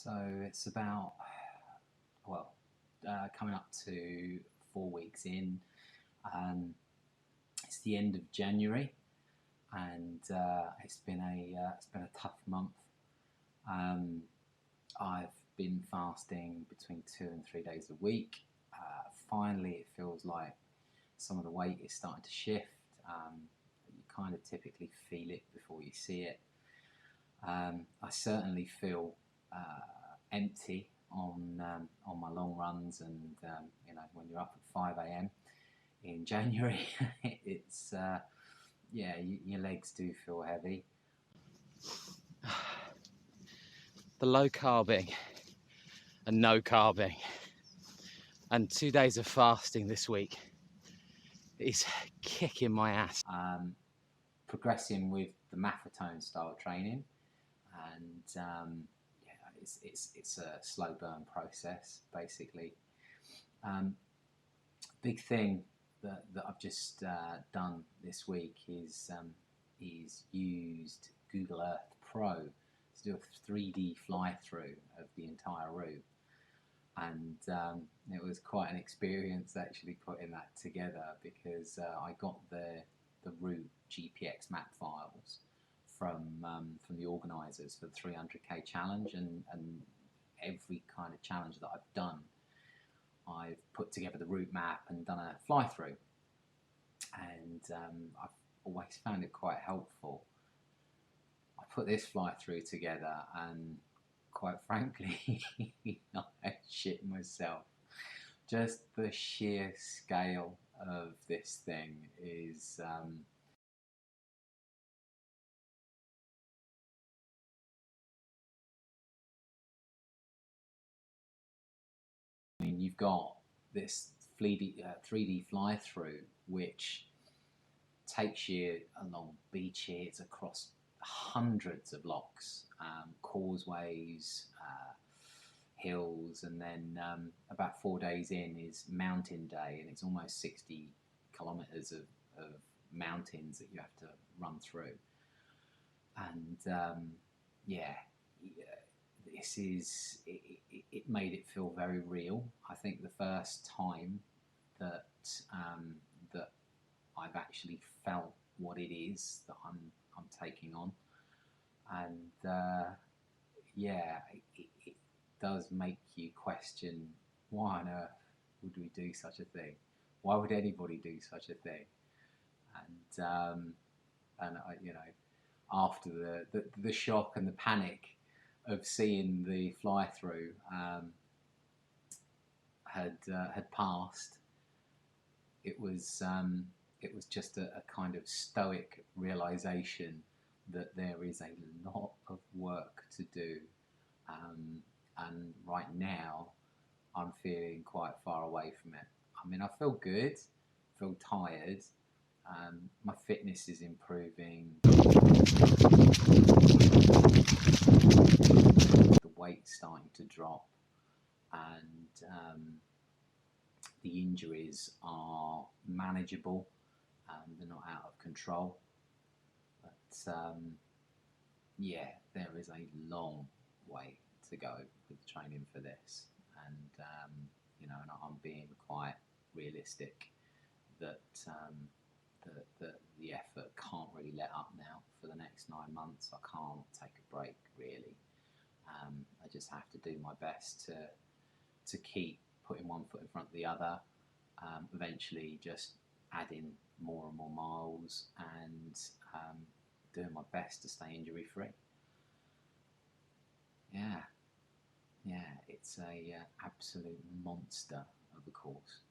So it's about, well, coming up to 4 weeks in. It's the end of January, and it's been a tough month. I've been fasting between 2 and 3 days a week. Finally, it feels like some of the weight is starting to shift. You kind of typically feel it before you see it. I certainly feel empty on my long runs, and when you're up at 5 a.m. in January, it's your legs do feel heavy. The low carbing and no carbing and 2 days of fasting this week is kicking my ass. Progressing with the marathon style training, and it's a slow burn process basically. Big thing that I've just done this week is used Google Earth Pro to do a 3D fly through of the entire route, and it was quite an experience actually putting that together, because I got the route GPX map files from the organisers for the 300k challenge, and every kind of challenge that I've done, I've put together the route map and done a fly through, and I've always found it quite helpful. I put this fly through together, and quite frankly, I shit myself. Just the sheer scale of this thing is I mean, you've got this 3D fly through, which takes you along beaches across hundreds of locks, causeways, hills, and then about 4 days in is mountain day, and it's almost 60 kilometers of mountains that you have to run through. And this is it made it feel very real. I think the first time that that I've actually felt what it is that I'm taking on, and it does make you question, why on earth would we do such a thing? Why would anybody do such a thing? And after the shock and the panic of seeing the fly through had passed, it was just a kind of stoic realization that there is a lot of work to do, and right now I'm feeling quite far away from it. I mean, I feel good, feel tired. My fitness is improving. The weight's starting to drop, and the injuries are manageable. They're not out of control. But there is a long way to go with training for this, and and I'm being quite realistic that the effort can't really let up now for the next 9 months. I can't take a break really. I just have to do my best to keep putting one foot in front of the other. Eventually, just adding more and more miles, and doing my best to stay injury free. Yeah, it's a absolute monster of a course.